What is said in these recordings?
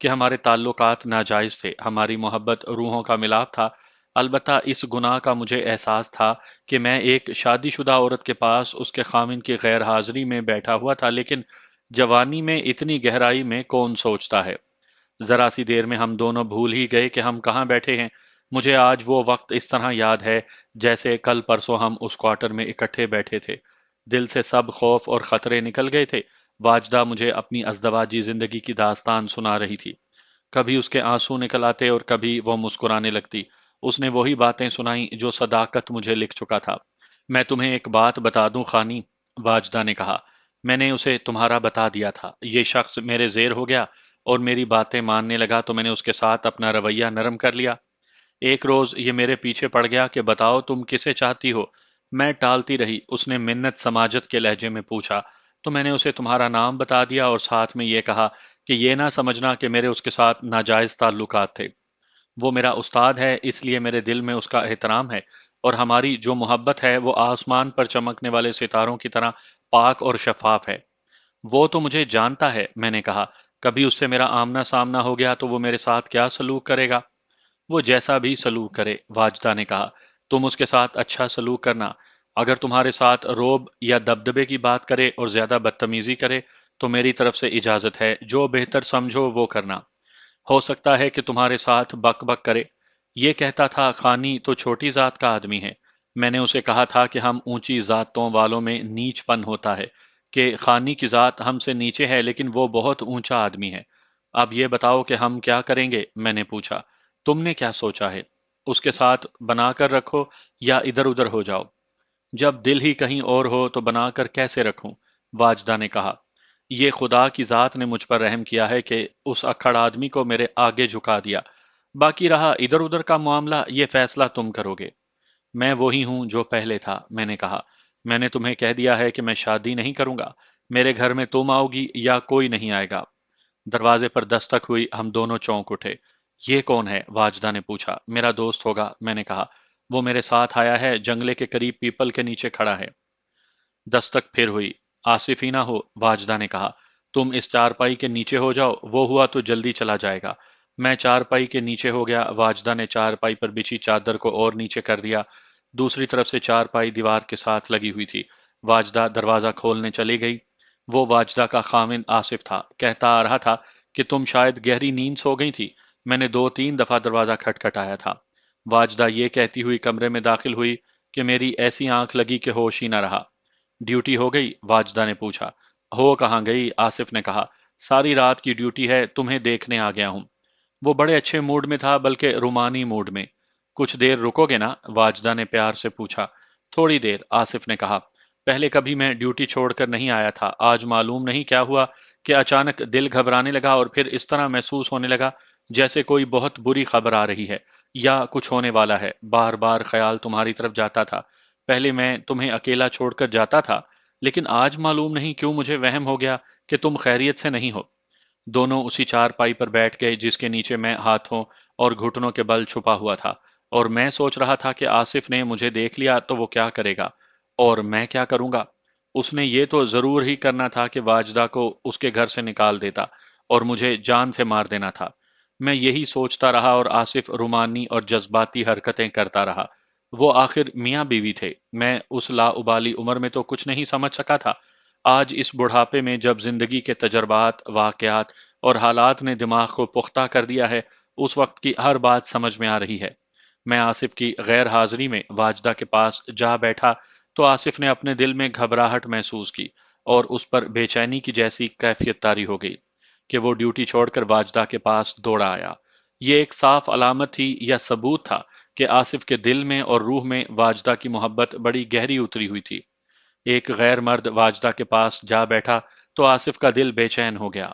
کہ ہمارے تعلقات ناجائز تھے، ہماری محبت روحوں کا ملاپ تھا۔ البتہ اس گناہ کا مجھے احساس تھا کہ میں ایک شادی شدہ عورت کے پاس اس کے خاوند کی غیر حاضری میں بیٹھا ہوا تھا، لیکن جوانی میں اتنی گہرائی میں کون سوچتا ہے؟ ذرا سی دیر میں ہم دونوں بھول ہی گئے کہ ہم کہاں بیٹھے ہیں۔ مجھے آج وہ وقت اس طرح یاد ہے جیسے کل پرسوں ہم اس کوارٹر میں اکٹھے بیٹھے تھے۔ دل سے سب خوف اور خطرے نکل گئے تھے۔ واجدہ مجھے اپنی ازدواجی زندگی کی داستان سنا رہی تھی۔ کبھی اس کے آنسو نکل آتے اور کبھی وہ مسکرانے لگتی۔ اس نے وہی باتیں سنائیں جو صداقت مجھے لکھ چکا تھا۔ میں تمہیں ایک بات بتا دوں خانی، واجدہ نے کہا۔ میں نے اسے تمہارا بتا دیا تھا۔ یہ شخص میرے زیر ہو گیا اور میری باتیں ماننے لگا تو میں نے اس کے ساتھ اپنا رویہ نرم کر لیا۔ ایک روز یہ میرے پیچھے پڑ گیا کہ بتاؤ تم کسے چاہتی ہو؟ میں ٹالتی رہی۔ اس نے منت سماجت کے لہجے میں پوچھا تو میں نے اسے تمہارا نام بتا دیا اور ساتھ میں یہ کہا کہ یہ نہ سمجھنا کہ میرے اس کے ساتھ ناجائز تعلقات تھے۔ وہ میرا استاد ہے، اس لیے میرے دل میں اس کا احترام ہے، اور ہماری جو محبت ہے وہ آسمان پر چمکنے والے ستاروں کی طرح پاک اور شفاف ہے۔ وہ تو مجھے جانتا ہے، میں نے کہا۔ کبھی اس سے میرا آمنا سامنا ہو گیا تو وہ میرے ساتھ کیا سلوک کرے گا؟ وہ جیسا بھی سلوک کرے، واجدہ نے کہا، تم اس کے ساتھ اچھا سلوک کرنا۔ اگر تمہارے ساتھ روب یا دبدبے کی بات کرے اور زیادہ بدتمیزی کرے تو میری طرف سے اجازت ہے، جو بہتر سمجھو وہ کرنا۔ ہو سکتا ہے کہ تمہارے ساتھ بک بک کرے۔ یہ کہتا تھا خانی تو چھوٹی ذات کا آدمی ہے۔ میں نے اسے کہا تھا کہ ہم اونچی ذاتوں والوں میں نیچ پن ہوتا ہے، کہ خانی کی ذات ہم سے نیچے ہے لیکن وہ بہت اونچا آدمی ہے۔ اب یہ بتاؤ کہ ہم کیا کریں گے؟ میں نے پوچھا۔ تم نے کیا سوچا ہے؟ اس کے ساتھ بنا کر رکھو یا ادھر ادھر ہو جاؤ؟ جب دل ہی کہیں اور ہو تو بنا کر کیسے رکھوں؟ واجدہ نے کہا۔ یہ خدا کی ذات نے مجھ پر رحم کیا ہے کہ اس اکھڑ آدمی کو میرے آگے جھکا دیا۔ باقی رہا ادھر ادھر کا معاملہ، یہ فیصلہ تم کرو گے۔ میں وہی ہوں جو پہلے تھا، میں نے کہا۔ میں نے تمہیں کہہ دیا ہے کہ میں شادی نہیں کروں گا۔ میرے گھر میں تم آؤ گی یا کوئی نہیں آئے گا؟ دروازے پر دستک ہوئی، ہم دونوں چونک اٹھے۔ یہ کون ہے؟ واجدہ نے پوچھا۔ میرا دوست ہوگا، میں نے کہا۔ وہ میرے ساتھ آیا ہے، جنگلے کے قریب پیپل کے نیچے کھڑا ہے۔ دستک پھر ہوئی۔ آصف ہی نہ ہو؟ واجدہ نے کہا۔ تم اس چارپائی کے نیچے ہو جاؤ، وہ ہوا تو جلدی چلا جائے گا۔ میں چارپائی کے نیچے ہو گیا۔ واجدہ نے چارپائی پر بچھی چادر کو اور نیچے کر دیا۔ دوسری طرف سے چارپائی دیوار کے ساتھ لگی ہوئی تھی۔ واجدہ دروازہ کھولنے چلی گئی۔ وہ واجدہ کا خاوند آصف تھا۔ کہتا آ رہا تھا کہ تم شاید گہری نیند سو گئی تھی۔ میں نے 2 3 دفعہ دروازہ کھٹکھٹایا تھا۔ واجدہ یہ کہتی ہوئی کمرے میں داخل ہوئی کہ میری ایسی آنکھ لگی کہ ہوش ہی نہ رہا۔ ڈیوٹی ہو گئی؟ واجدہ نے پوچھا۔ ہو کہاں گئی، آصف نے کہا۔ ساری رات کی ڈیوٹی ہے، تمہیں دیکھنے آ گیا ہوں۔ وہ بڑے اچھے موڈ میں تھا، بلکہ رومانی موڈ میں۔ کچھ دیر رکو گے نا؟ واجدہ نے پیار سے پوچھا۔ تھوڑی دیر، آصف نے کہا۔ پہلے کبھی میں ڈیوٹی چھوڑ کر نہیں آیا تھا، آج معلوم نہیں کیا ہوا کہ اچانک دل گھبرانے لگا اور پھر اس طرح محسوس ہونے لگا جیسے کوئی بہت بری خبر آ رہی ہے یا کچھ ہونے والا ہے۔ بار بار خیال تمہاری طرف جاتا تھا۔ پہلے میں تمہیں اکیلا چھوڑ کر جاتا تھا، لیکن آج معلوم نہیں کیوں مجھے وہم ہو گیا کہ تم خیریت سے نہیں ہو۔ دونوں اسی چار پائی پر بیٹھ گئے جس کے نیچے میں ہاتھوں اور گھٹنوں کے بل چھپا ہوا تھا، اور میں سوچ رہا تھا کہ آصف نے مجھے دیکھ لیا تو وہ کیا کرے گا اور میں کیا کروں گا۔ اس نے یہ تو ضرور ہی کرنا تھا کہ واجدہ کو اس کے گھر سے نکال دیتا اور مجھے جان سے مار دینا تھا۔ میں یہی سوچتا رہا اور آصف رومانی اور جذباتی حرکتیں کرتا رہا۔ وہ آخر میاں بیوی تھے۔ میں اس لا ابالی عمر میں تو کچھ نہیں سمجھ سکا تھا۔ آج اس بڑھاپے میں جب زندگی کے تجربات، واقعات اور حالات نے دماغ کو پختہ کر دیا ہے، اس وقت کی ہر بات سمجھ میں آ رہی ہے۔ میں آصف کی غیر حاضری میں واجدہ کے پاس جا بیٹھا تو آصف نے اپنے دل میں گھبراہٹ محسوس کی اور اس پر بے چینی کی جیسی کیفیت طاری ہو گئی کہ وہ ڈیوٹی چھوڑ کر واجدہ کے پاس دوڑا آیا۔ یہ ایک صاف علامت تھی یا ثبوت تھا کہ آصف کے دل میں اور روح میں واجدہ کی محبت بڑی گہری اتری ہوئی تھی۔ ایک غیر مرد واجدہ کے پاس جا بیٹھا تو آصف کا دل بے چین ہو گیا۔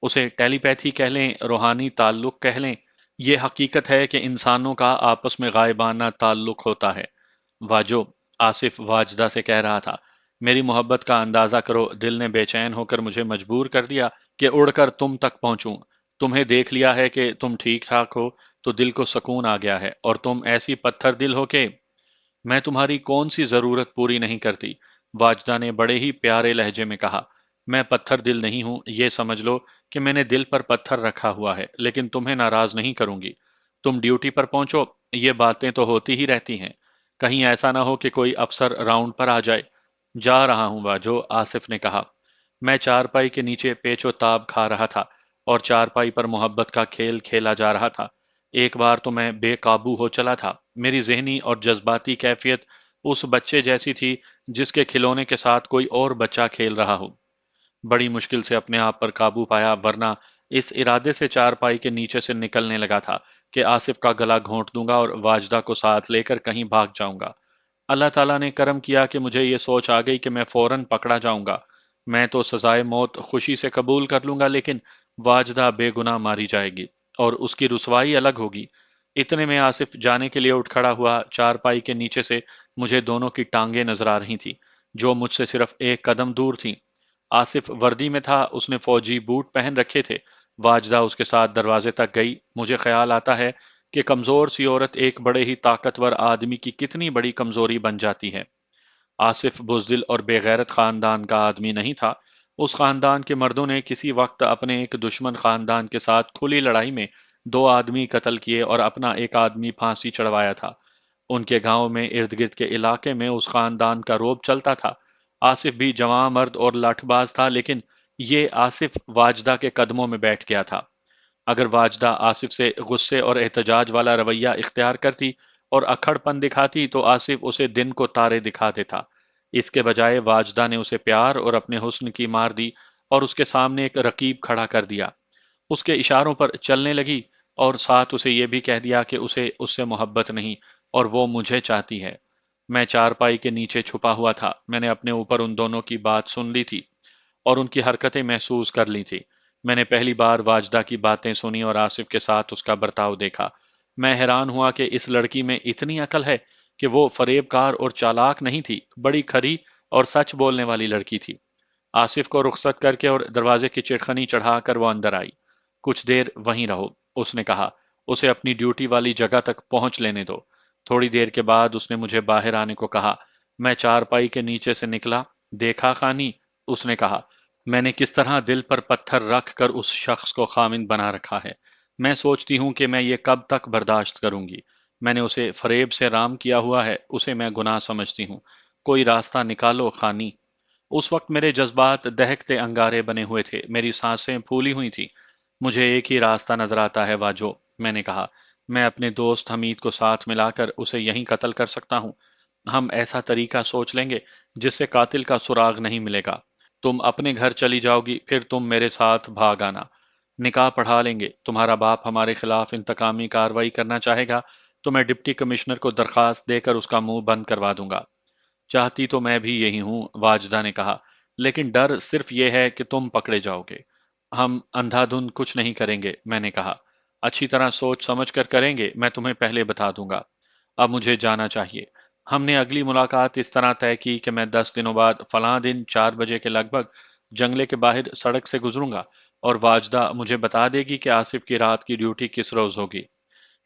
اسے ٹیلی پیتھی کہہ لیں، روحانی تعلق کہہ لیں، یہ حقیقت ہے کہ انسانوں کا آپس میں غائبانہ تعلق ہوتا ہے۔ واجو، آصف واجدہ سے کہہ رہا تھا، میری محبت کا اندازہ کرو، دل نے بے چین ہو کر مجھے مجبور کر دیا کہ اڑ کر تم تک پہنچوں۔ تمہیں دیکھ لیا ہے کہ تم ٹھیک ٹھاک ہو تو دل کو سکون آ گیا ہے، اور تم ایسی پتھر دل ہو کہ میں تمہاری کون سی ضرورت پوری نہیں کرتی۔ واجدہ نے بڑے ہی پیارے لہجے میں کہا، میں پتھر دل نہیں ہوں، یہ سمجھ لو کہ میں نے دل پر پتھر رکھا ہوا ہے، لیکن تمہیں ناراض نہیں کروں گی۔ تم ڈیوٹی پر پہنچو، یہ باتیں تو ہوتی ہی رہتی ہیں، کہیں ایسا نہ ہو کہ کوئی افسر راؤنڈ پر آ جائے۔ جا رہا ہوں باجو، آصف نے کہا۔ میں چارپائی کے نیچے پیچ و تاب کھا رہا تھا اور چارپائی پر محبت کا کھیل کھیلا جا رہا تھا۔ ایک بار تو میں بے قابو ہو چلا تھا۔ میری ذہنی اور جذباتی کیفیت اس بچے جیسی تھی جس کے کھلونے کے ساتھ کوئی اور بچہ کھیل رہا ہو۔ بڑی مشکل سے اپنے آپ پر قابو پایا، ورنہ اس ارادے سے چارپائی کے نیچے سے نکلنے لگا تھا کہ آصف کا گلا گھونٹ دوں گا اور واجدہ کو ساتھ لے کر کہیں بھاگ جاؤں گا۔ اللہ تعالیٰ نے کرم کیا کہ مجھے یہ سوچ آ گئی کہ میں فوراً پکڑا جاؤں گا۔ میں تو سزائے موت خوشی سے قبول کر لوں گا، لیکن واجدہ بے گناہ ماری جائے گی اور اس کی رسوائی الگ ہوگی۔ اتنے میں آصف جانے کے لیے اٹھ کھڑا ہوا۔ چارپائی کے نیچے سے مجھے دونوں کی ٹانگیں نظر آ رہی تھی، جو مجھ سے صرف ایک قدم دور تھیں۔ آصف وردی میں تھا، اس نے فوجی بوٹ پہن رکھے تھے۔ واجدہ اس کے ساتھ دروازے تک گئی۔ مجھے خیال آتا ہے کہ کمزور سی عورت ایک بڑے ہی طاقتور آدمی کی کتنی بڑی کمزوری بن جاتی ہے۔ آصف بزدل اور بے غیرت خاندان کا آدمی نہیں تھا۔ اس خاندان کے مردوں نے کسی وقت اپنے ایک دشمن خاندان کے ساتھ کھلی لڑائی میں 2 آدمی قتل کیے اور اپنا ایک آدمی پھانسی چڑھوایا تھا۔ ان کے گاؤں میں ارد گرد کے علاقے میں اس خاندان کا رعب چلتا تھا۔ آصف بھی جوان مرد اور لاٹھ باز تھا، لیکن یہ آصف واجدہ کے قدموں میں بیٹھ گیا تھا۔ اگر واجدہ آصف سے غصے اور احتجاج والا رویہ اختیار کرتی اور اکھڑ پن دکھاتی تو آصف اسے دن کو تارے دکھا دیتا۔ اس کے بجائے واجدہ نے اسے پیار اور اپنے حسن کی مار دی اور اس کے سامنے ایک رقیب کھڑا کر دیا۔ اس کے اشاروں پر چلنے لگی اور ساتھ اسے یہ بھی کہہ دیا کہ اسے اس سے محبت نہیں اور وہ مجھے چاہتی ہے۔ میں چارپائی کے نیچے چھپا ہوا تھا۔ میں نے اپنے اوپر ان دونوں کی بات سن لی تھی اور ان کی حرکتیں محسوس کر لی تھی۔ میں نے پہلی بار واجدہ کی باتیں سنی اور آصف کے ساتھ اس کا برتاؤ دیکھا۔ میں حیران ہوا کہ اس لڑکی میں اتنی عقل ہے کہ وہ فریب کار اور چالاک نہیں تھی، بڑی کھری اور سچ بولنے والی لڑکی تھی۔ آصف کو رخصت کر کے اور دروازے کی چٹخنی چڑھا کر وہ اندر آئی۔ کچھ دیر وہیں رہو، اس نے کہا۔ اسے اپنی ڈیوٹی والی جگہ تک پہنچ لینے دو۔ تھوڑی دیر کے بعد اس نے مجھے باہر آنے کو کہا۔ میں چارپائی کے نیچے سے نکلا۔ دیکھا خانی، اس نے کہا، میں نے کس طرح دل پر پتھر رکھ کر اس شخص کو خامند بنا رکھا ہے۔ میں سوچتی ہوں کہ میں یہ کب تک برداشت کروں گی۔ میں نے اسے فریب سے رام کیا ہوا ہے، اسے میں گناہ سمجھتی ہوں۔ کوئی راستہ نکالو خانی۔ اس وقت میرے جذبات دہکتے انگارے بنے ہوئے تھے، میری سانسیں پھولی ہوئی تھی۔ مجھے ایک ہی راستہ نظر آتا ہے واجو، میں نے کہا۔ میں اپنے دوست حمید کو ساتھ ملا کر اسے یہیں قتل کر سکتا ہوں۔ ہم ایسا طریقہ سوچ لیں گے جس سے قاتل کا سراغ نہیں ملے گا۔ تم اپنے گھر چلی جاؤ گی، پھر تم میرے ساتھ بھاگ آنا۔ نکاح پڑھا لیں گے۔ تمہارا باپ ہمارے خلاف انتقامی کارروائی کرنا چاہے گا تو میں ڈپٹی کمشنر کو درخواست دے کر اس کا منہ بند کروا دوں گا۔ چاہتی تو میں بھی یہی ہوں، واجدہ نے کہا، لیکن ڈر صرف یہ ہے کہ تم پکڑے جاؤ گے۔ ہم اندھا دھند کچھ نہیں کریں گے، میں نے کہا۔ اچھی طرح سوچ سمجھ کر کریں گے، میں تمہیں پہلے بتا دوں گا۔ اب مجھے جانا چاہیے۔ ہم نے اگلی ملاقات اس طرح طے کی کہ میں 10 دنوں بعد فلاں دن 4 بجے کے لگ بھگ جنگلے کے باہر سڑک سے گزروں گا اور واجدہ مجھے بتا دے گی کہ آصف کی رات کی ڈیوٹی کس روز ہوگی۔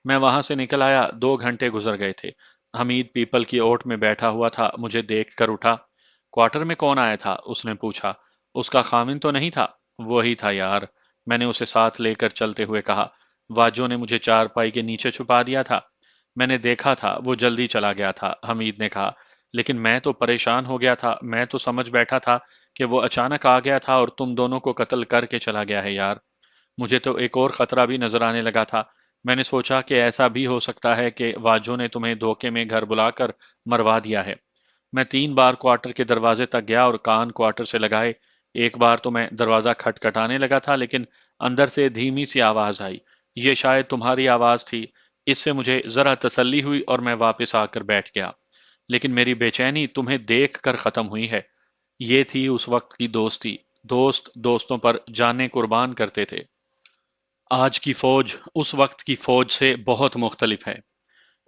میں وہاں سے نکل آیا۔ 2 گھنٹے گزر گئے تھے۔ حمید پیپل کی اوٹ میں بیٹھا ہوا تھا، مجھے دیکھ کر اٹھا۔ کوارٹر میں کون آیا تھا؟ اس نے پوچھا۔ اس کا خامن تو نہیں تھا؟ وہی تھا یار، میں نے اسے ساتھ لے کر چلتے ہوئے کہا۔ واجو نے مجھے چارپائی کے نیچے چھپا دیا تھا۔ میں نے دیکھا تھا، وہ جلدی چلا گیا تھا، حمید نے کہا۔ لیکن میں تو پریشان ہو گیا تھا، میں تو سمجھ بیٹھا تھا کہ وہ اچانک آ گیا تھا اور تم دونوں کو قتل کر کے چلا گیا ہے یار۔ مجھے تو ایک اور خطرہ بھی نظر آنے لگا تھا۔ میں نے سوچا کہ ایسا بھی ہو سکتا ہے کہ واجو نے تمہیں دھوکے میں گھر بلا کر مروا دیا ہے۔ میں 3 بار کوارٹر کے دروازے تک گیا اور کان کوارٹر سے لگائے۔ ایک بار تو میں دروازہ کھٹکھٹانے لگا تھا، لیکن اندر سے دھیمی سی آواز آئی۔ یہ شاید تمہاری آواز تھی۔ اس سے مجھے ذرا تسلی ہوئی اور میں واپس آ کر بیٹھ گیا۔ لیکن میری بے چینی تمہیں دیکھ کر ختم ہوئی ہے۔ یہ تھی اس وقت کی دوستی۔ دوست دوستوں پر جانیں قربان کرتے تھے۔ آج کی فوج اس وقت کی فوج سے بہت مختلف ہے۔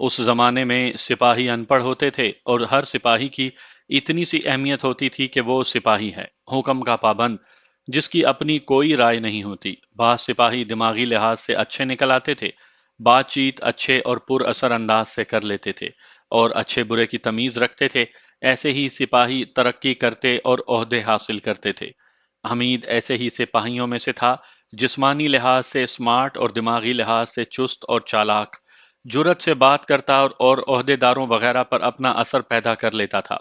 اس زمانے میں سپاہی ان پڑھ ہوتے تھے اور ہر سپاہی کی اتنی سی اہمیت ہوتی تھی کہ وہ سپاہی ہے، حکم کا پابند، جس کی اپنی کوئی رائے نہیں ہوتی۔ بعض سپاہی دماغی لحاظ سے اچھے نکل آتے تھے، بات چیت اچھے اور پر اثر انداز سے کر لیتے تھے اور اچھے برے کی تمیز رکھتے تھے۔ ایسے ہی سپاہی ترقی کرتے اور عہدے حاصل کرتے تھے۔ حمید ایسے ہی سپاہیوں میں سے تھا جسمانی لحاظ سے اسمارٹ اور دماغی لحاظ سے چست اور چالاک، جرت سے بات کرتا اور عہدیداروں وغیرہ پر اپنا اثر پیدا کر لیتا تھا۔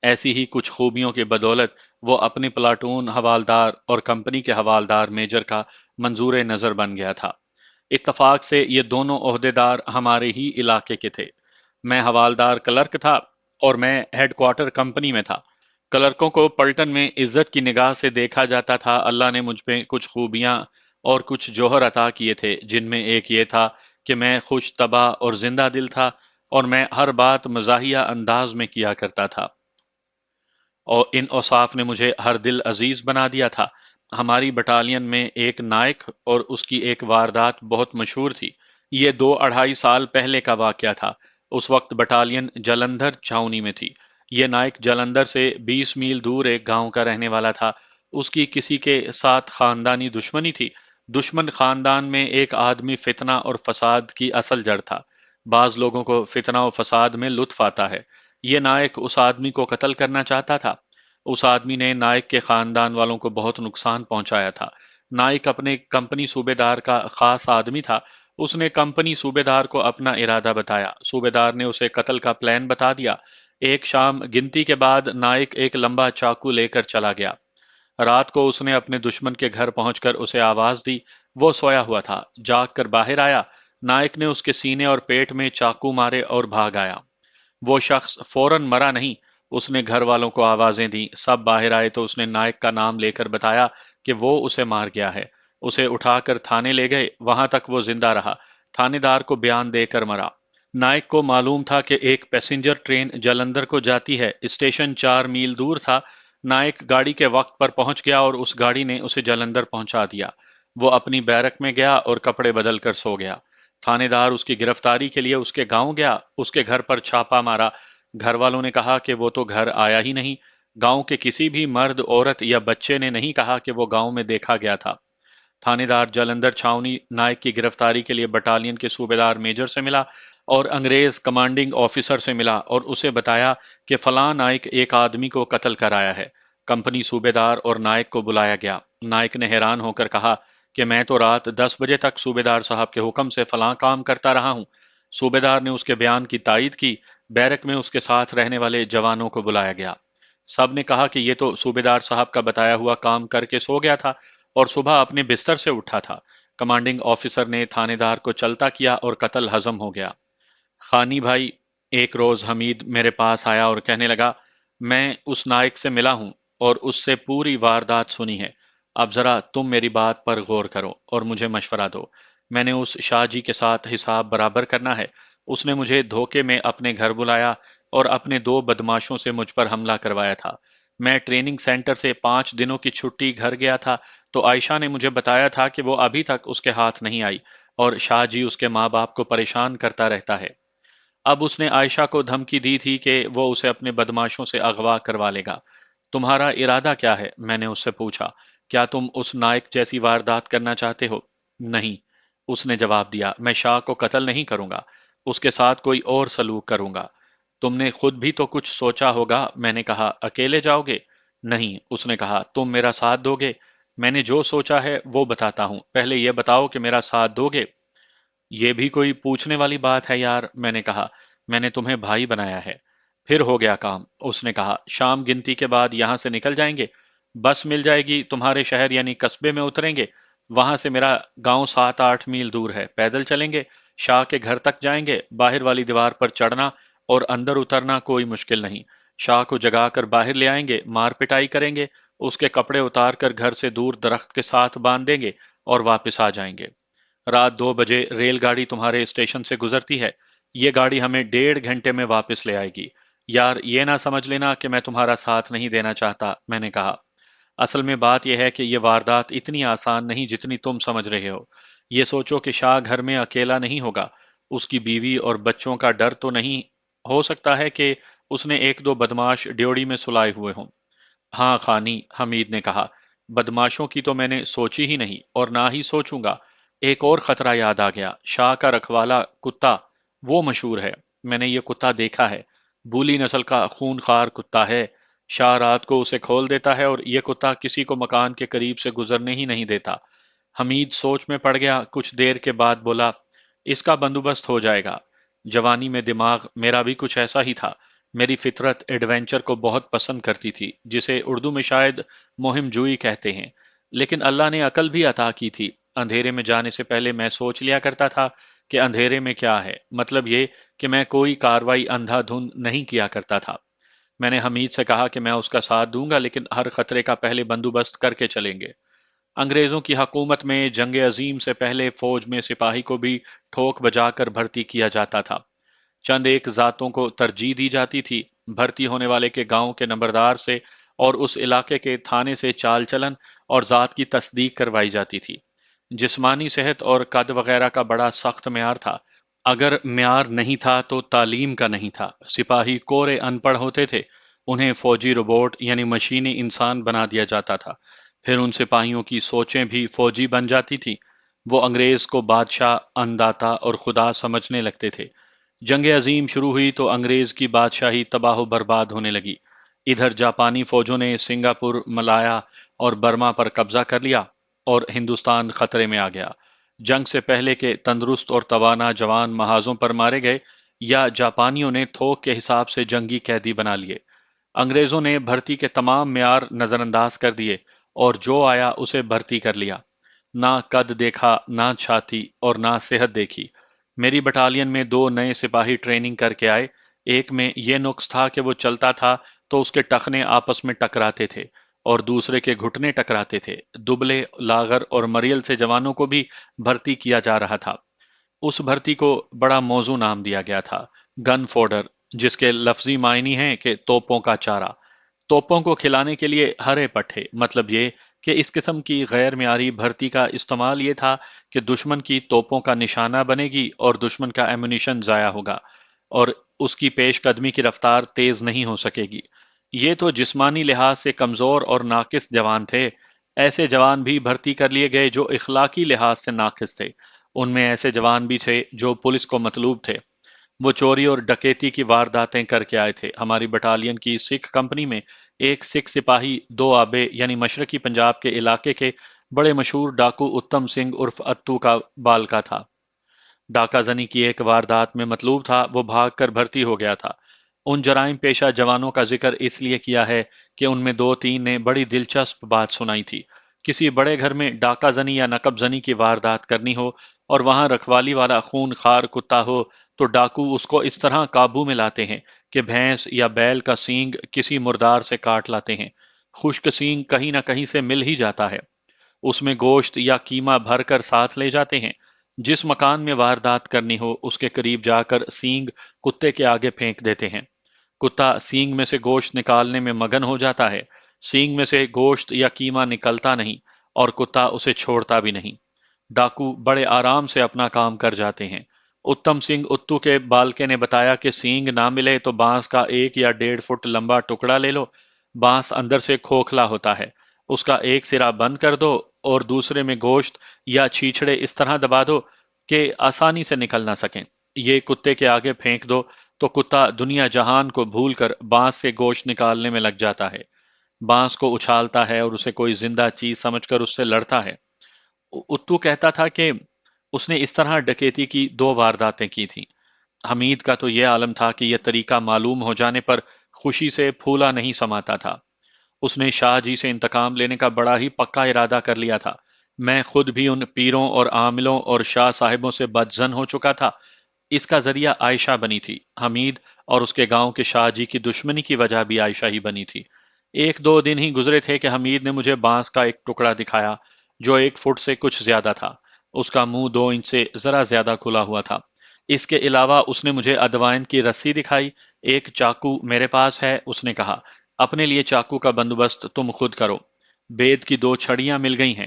ایسی ہی کچھ خوبیوں کی بدولت وہ اپنی پلاٹون حوالدار اور کمپنی کے حوالدار میجر کا منظور نظر بن گیا تھا۔ اتفاق سے یہ دونوں عہدیدار ہمارے ہی علاقے کے تھے۔ میں حوالدار کلرک تھا اور میں ہیڈ کوارٹر کمپنی میں تھا۔ کلرکوں کو پلٹن میں عزت کی نگاہ سے دیکھا جاتا تھا۔ اللہ نے مجھ پہ کچھ خوبیاں اور کچھ جوہر عطا کیے تھے، جن میں ایک یہ تھا کہ میں خوش طبع اور زندہ دل تھا، اور میں ہر بات مزاحیہ انداز میں کیا کرتا تھا، اور ان اوصاف نے مجھے ہر دل عزیز بنا دیا تھا۔ ہماری بٹالین میں ایک نائک اور اس کی ایک واردات بہت مشہور تھی۔ یہ 2 ڈھائی سال پہلے کا واقعہ تھا۔ اس وقت بٹالین جلندھر چھاؤنی میں تھی۔ یہ نائک جلندھر سے 20 میل دور ایک گاؤں کا رہنے والا تھا۔ اس کی کسی کے ساتھ خاندانی دشمنی تھی۔ دشمن خاندان میں ایک آدمی فتنہ اور فساد کی اصل جڑ تھا۔ بعض لوگوں کو فتنہ و فساد میں لطف آتا ہے۔ یہ نائک اس آدمی کو قتل کرنا چاہتا تھا۔ اس آدمی نے نائک کے خاندان والوں کو بہت نقصان پہنچایا تھا۔ نائک اپنے کمپنی صوبے دار کا خاص آدمی تھا۔ اس نے کمپنی صوبے دار کو اپنا ارادہ بتایا۔ صوبے دار نے اسے قتل کا پلان بتا دیا۔ ایک شام گنتی کے بعد نائک ایک لمبا چاقو لے کر چلا گیا۔ رات کو اس نے اپنے دشمن کے گھر پہنچ کر اسے آواز دی۔ وہ سویا ہوا تھا۔ جاگ کر باہر آیا۔ نائک نے اس کے سینے اور پیٹ میں چاقو مارے اور بھاگ آیا۔ وہ شخص فوراً مرا نہیں۔ اس نے گھر والوں کو آوازیں دیں۔ سب باہر آئے تو اس نے نائک کا نام لے کر بتایا کہ وہ اسے مار گیا ہے۔ اسے اٹھا کر تھانے لے گئے۔ وہاں تک وہ زندہ رہا۔ تھانے دار کو بیان دے کر مرا۔ نائک کو معلوم تھا کہ ایک پیسنجر ٹرین جلندھر کو جاتی ہے۔ اسٹیشن 4 میل دور تھا۔ نائک گاڑی کے وقت پر پہنچ گیا اور اس گاڑی نے اسے جلندھر پہنچا دیا۔ وہ اپنی بیرک میں گیا اور کپڑے بدل کر سو گیا۔ تھانے دار اس کی گرفتاری کے لیے اس کے گاؤں گیا۔ اس کے گھر پر چھاپا مارا۔ گھر والوں نے کہا کہ وہ تو گھر آیا ہی نہیں۔ گاؤں کے کسی بھی مرد، عورت یا بچے نے نہیں کہا کہ وہ گاؤں میں دیکھا گیا تھا۔ تھانے دار جلندھر چھاؤنی نائک کی گرفتاری کے لیے بٹالین کے صوبے دار میجر سے ملا اور انگریز کمانڈنگ آفیسر سے ملا اور اسے بتایا کہ فلاں نائک ایک آدمی کو قتل کر آیا ہے۔ کمپنی صوبے دار اور نائک کو بلایا گیا۔ نائک نے حیران ہو کر کہا کہ میں تو رات 10 بجے تک صوبے دار صاحب کے حکم سے فلاں کام کرتا رہا ہوں۔ صوبے دار نے اس کے بیان کی تائید کی۔ بیرک میں اس کے ساتھ رہنے والے جوانوں کو بلایا گیا۔ سب نے کہا کہ یہ تو صوبے دار صاحب کا بتایا ہوا کام کر کے سو گیا تھا اور صبح اپنے بستر سے اٹھا تھا۔ کمانڈنگ آفیسر نے تھانے دار کو چلتا کیا اور قتل ہضم ہو گیا۔ خانی بھائی، ایک روز حمید میرے پاس آیا اور کہنے لگا، میں اس نائک سے ملا ہوں اور اس سے پوری واردات سنی ہے۔ اب ذرا تم میری بات پر غور کرو اور مجھے مشورہ دو۔ میں نے اس شاہ جی کے ساتھ حساب برابر کرنا ہے۔ اس نے مجھے دھوکے میں اپنے گھر بلایا اور اپنے 2 بدماشوں سے مجھ پر حملہ کروایا تھا۔ میں ٹریننگ سینٹر سے 5 دنوں کی چھٹی گھر گیا تھا تو عائشہ نے مجھے بتایا تھا کہ وہ ابھی تک اس کے ہاتھ نہیں آئی اور شاہ جی اس کے ماں باپ کو پریشان کرتا رہتا ہے۔ اب اس نے عائشہ کو دھمکی دی تھی کہ وہ اسے اپنے بدماشوں سے اغوا کروا لے گا۔ تمہارا ارادہ کیا ہے؟ میں نے اس سے پوچھا۔ کیا تم اس نائک جیسی واردات کرنا چاہتے ہو؟ نہیں، اس نے جواب دیا، میں شاہ کو قتل نہیں کروں گا، اس کے ساتھ کوئی اور سلوک کروں گا۔ تم نے خود بھی تو کچھ سوچا ہوگا۔ میں نے کہا، اکیلے جاؤ گے؟ نہیں، اس نے کہا، تم میرا ساتھ دو گے؟ میں نے جو سوچا ہے وہ بتاتا ہوں، پہلے یہ بتاؤ کہ میرا ساتھ دو گے؟ یہ بھی کوئی پوچھنے والی بات ہے یار، میں نے کہا، میں نے تمہیں بھائی بنایا ہے۔ پھر ہو گیا کام، اس نے کہا، شام گنتی کے بعد یہاں سے نکل جائیں گے، بس مل جائے گی، تمہارے شہر یعنی قصبے میں اتریں گے، وہاں سے میرا گاؤں 7 8 میل دور ہے، پیدل چلیں گے، شاہ کے گھر تک جائیں گے، باہر والی دیوار پر چڑھنا اور اندر اترنا کوئی مشکل نہیں، شاہ کو جگا کر باہر لے آئیں گے، مار پٹائی کریں گے، اس کے کپڑے اتار کر گھر سے دور درخت کے ساتھ باندھ دیں گے اور واپس آ جائیں گے۔ رات 2 بجے ریل گاڑی تمہارے اسٹیشن سے گزرتی ہے، یہ گاڑی ہمیں 1.5 گھنٹے میں واپس لے آئے گی۔ یار یہ نہ سمجھ لینا کہ میں تمہارا ساتھ نہیں دینا چاہتا، میں نے کہا، اصل میں بات یہ ہے کہ یہ واردات اتنی آسان نہیں جتنی تم سمجھ رہے ہو۔ یہ سوچو کہ شاہ گھر میں اکیلا نہیں ہوگا، اس کی بیوی اور بچوں کا ڈر تو نہیں؟ ہو سکتا ہے کہ اس نے 1 2 بدماش ڈیوڑی میں سلائے ہوئے ہوں۔ ہاں خانی، حمید نے کہا، بدماشوں کی تو میں نے سوچی ہی نہیں اور نہ ہی سوچوں گا۔ ایک اور خطرہ یاد آ گیا، شاہ کا رکھوالا کتا، وہ مشہور ہے، میں نے یہ کتا دیکھا ہے، بولی نسل کا خون خوار کتا ہے۔ شاہ رات کو اسے کھول دیتا ہے اور یہ کتا کسی کو مکان کے قریب سے گزرنے ہی نہیں دیتا۔ حمید سوچ میں پڑ گیا، کچھ دیر کے بعد بولا، اس کا بندوبست ہو جائے گا۔ جوانی میں دماغ میرا بھی کچھ ایسا ہی تھا۔ میری فطرت ایڈونچر کو بہت پسند کرتی تھی، جسے اردو میں شاید مہم جوئی کہتے ہیں۔ لیکن اللہ نے عقل بھی عطا کی تھی۔ اندھیرے میں جانے سے پہلے میں سوچ لیا کرتا تھا کہ اندھیرے میں کیا ہے، مطلب یہ کہ میں کوئی کاروائی اندھا دھند نہیں کیا کرتا تھا۔ میں نے حمید سے کہا کہ میں اس کا ساتھ دوں گا، لیکن ہر خطرے کا پہلے بندوبست کر کے چلیں گے۔ انگریزوں کی حکومت میں جنگ عظیم سے پہلے فوج میں سپاہی کو بھی ٹھوک بجا کر بھرتی کیا جاتا تھا۔ چند ایک ذاتوں کو ترجیح دی جاتی تھی۔ بھرتی ہونے والے کے گاؤں کے نمبردار سے اور اس علاقے کے تھانے سے چال چلن اور ذات کی تصدیق کروائی جاتی تھی۔ جسمانی صحت اور قد وغیرہ کا بڑا سخت معیار تھا۔ اگر معیار نہیں تھا تو تعلیم کا نہیں تھا۔ سپاہی کورے ان پڑھ ہوتے تھے، انہیں فوجی روبوٹ یعنی مشینی انسان بنا دیا جاتا تھا۔ پھر ان سپاہیوں کی سوچیں بھی فوجی بن جاتی تھی۔ وہ انگریز کو بادشاہ، انداتا اور خدا سمجھنے لگتے تھے۔ جنگ عظیم شروع ہوئی تو انگریز کی بادشاہی تباہ و برباد ہونے لگی۔ ادھر جاپانی فوجوں نے سنگاپور، ملایا اور برما پر قبضہ کر لیا اور ہندوستان خطرے میں آ گیا۔ جنگ سے پہلے کے تندرست اور توانا جوان محاذوں پر مارے گئے یا جاپانیوں نے تھوک کے حساب سے جنگی قیدی بنا لیے۔ انگریزوں نے بھرتی کے تمام معیار نظر انداز کر دیے اور جو آیا اسے بھرتی کر لیا۔ نہ قد دیکھا، نہ چھاتی اور نہ صحت دیکھی۔ میری بٹالین میں 2 نئے سپاہی ٹریننگ کر کے آئے۔ ایک میں یہ نقص تھا کہ وہ چلتا تھا تو اس کے ٹخنے آپس میں ٹکراتے تھے اور دوسرے کے گھٹنے ٹکراتے تھے۔ دبلے، لاغر اور مریل سے جوانوں کو بھی بھرتی کیا جا رہا تھا۔ اس بھرتی کو بڑا موزوں نام دیا گیا تھا، گن فوڈر، جس کے لفظی معنی ہیں کہ توپوں کا چارہ۔ توپوں کو کھلانے کے لیے ہرے پٹھے، مطلب یہ کہ اس قسم کی غیر معیاری بھرتی کا استعمال یہ تھا کہ دشمن کی توپوں کا نشانہ بنے گی اور دشمن کا ایمونیشن ضائع ہوگا اور اس کی پیش قدمی کی رفتار تیز نہیں ہو سکے گی۔ یہ تو جسمانی لحاظ سے کمزور اور ناقص جوان تھے۔ ایسے جوان بھی بھرتی کر لیے گئے جو اخلاقی لحاظ سے ناقص تھے۔ ان میں ایسے جوان بھی تھے جو پولیس کو مطلوب تھے۔ وہ چوری اور ڈکیتی کی وارداتیں کر کے آئے تھے۔ ہماری بٹالین کی سکھ کمپنی میں ایک سکھ سپاہی دو آبے یعنی مشرقی پنجاب کے علاقے کے بڑے مشہور ڈاکو اتم سنگھ عرف اتو کا بالکا تھا۔ ڈاکہ زنی کی ایک واردات میں مطلوب تھا، وہ بھاگ کر بھرتی ہو گیا تھا۔ ان جرائم پیشہ جوانوں کا ذکر اس لیے کیا ہے کہ ان میں 2-3 نے بڑی دلچسپ بات سنائی تھی۔ کسی بڑے گھر میں ڈاکہ زنی یا نقب زنی کی واردات کرنی ہو اور وہاں رکھوالی والا خون خوار کتا ہو تو ڈاکو اس کو اس طرح قابو میں لاتے ہیں کہ بھینس یا بیل کا سینگ کسی مردار سے کاٹ لاتے ہیں۔ خشک سینگ کہیں نہ کہیں سے مل ہی جاتا ہے، اس میں گوشت یا قیمہ بھر کر ساتھ لے جاتے ہیں۔ جس مکان میں واردات کرنی ہو اس کے قریب جا کر سینگ کتے کے آگے پھینک دیتے ہیں۔ کتا سینگ میں سے گوشت نکالنے میں مگن ہو جاتا ہے۔ سینگ میں سے گوشت یا قیمہ نکلتا نہیں اور کتا اسے چھوڑتا بھی نہیں۔ ڈاکو بڑے آرام سے اپنا کام کر جاتے ہیں۔ اتم سنگھ اتو کے بالکے نے بتایا کہ سینگ نہ ملے تو بانس کا 1 یا 1.5 فٹ لمبا ٹکڑا لے لو۔ بانس اندر سے کھوکھلا ہوتا ہے، اس کا ایک سرا بند کر دو اور دوسرے میں گوشت یا چھیچڑے اس طرح دبا دو کہ آسانی سے نکل نہ سکیں۔ یہ کتے کے آگے پھینک دو تو کتا دنیا جہان کو بھول کر بانس سے گوشت نکالنے میں لگ جاتا ہے۔ بانس کو اچھالتا ہے اور اسے کوئی زندہ چیز سمجھ کر اس سے لڑتا ہے۔ اتو کہتا تھا کہ اس نے اس طرح ڈکیتی کی 2 وارداتیں کی تھیں۔ حمید کا تو یہ عالم تھا کہ یہ طریقہ معلوم ہو جانے پر خوشی سے پھولا نہیں سماتا تھا۔ اس نے شاہ جی سے انتقام لینے کا بڑا ہی پکا ارادہ کر لیا تھا۔ میں خود بھی ان پیروں اور عاملوں اور شاہ صاحبوں سے بدظن ہو چکا تھا۔ اس کا ذریعہ عائشہ بنی تھی۔ حمید اور اس کے گاؤں کے شاہ جی کی دشمنی کی وجہ بھی عائشہ ہی بنی تھی۔ 1-2 دن ہی گزرے تھے کہ حمید نے مجھے بانس کا ایک ٹکڑا دکھایا جو 1 فٹ سے کچھ زیادہ تھا۔ اس کا منہ 2 انچ سے ذرا زیادہ کھلا ہوا تھا۔ اس کے علاوہ اس نے مجھے ادوائن کی رسی دکھائی۔ ایک چاقو میرے پاس ہے، اس نے کہا۔ اپنے لیے چاقو کا بندوبست تم خود کرو۔ بید کی 2 چھڑیاں مل گئی ہیں۔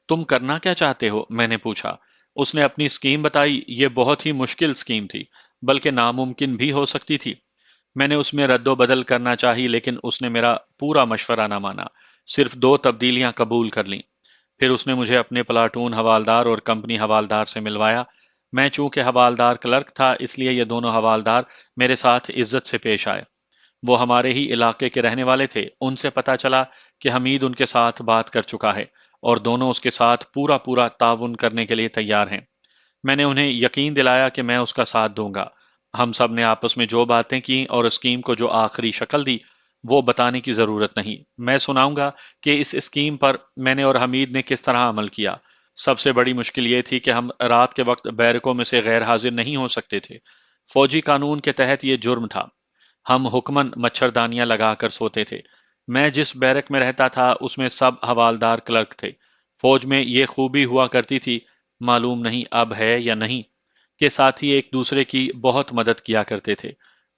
تم کرنا کیا چاہتے ہو؟ میں نے پوچھا۔ اس نے اپنی اسکیم بتائی۔ یہ بہت ہی مشکل اسکیم تھی، بلکہ ناممکن بھی ہو سکتی تھی۔ میں نے اس میں رد و بدل کرنا چاہی لیکن اس نے میرا پورا مشورہ نہ مانا، صرف 2 تبدیلیاں قبول کر لیں۔ پھر اس نے مجھے اپنے پلاٹون حوالدار اور کمپنی حوالدار سے ملوایا۔ میں چونکہ حوالدار کلرک تھا اس لیے یہ دونوں حوالدار میرے ساتھ عزت سے پیش آئے۔ وہ ہمارے ہی علاقے کے رہنے والے تھے۔ ان سے پتا چلا کہ حمید ان کے ساتھ بات کر چکا ہے اور دونوں اس کے ساتھ پورا پورا تعاون کرنے کے لیے تیار ہیں۔ میں نے انہیں یقین دلایا کہ میں اس کا ساتھ دوں گا۔ ہم سب نے آپس میں جو باتیں کی اور اسکیم کو جو آخری شکل دی وہ بتانے کی ضرورت نہیں۔ میں سناؤں گا کہ اس اسکیم پر میں نے اور حمید نے کس طرح عمل کیا۔ سب سے بڑی مشکل یہ تھی کہ ہم رات کے وقت بیرکوں میں سے غیر حاضر نہیں ہو سکتے تھے۔ فوجی قانون کے تحت یہ جرم تھا۔ ہم حکمن مچھردانیاں لگا کر سوتے تھے۔ میں جس بیرک میں رہتا تھا اس میں سب حوالدار کلرک تھے۔ فوج میں یہ خوبی ہوا کرتی تھی، معلوم نہیں اب ہے یا نہیں، کہ ساتھی ایک دوسرے کی بہت مدد کیا کرتے تھے۔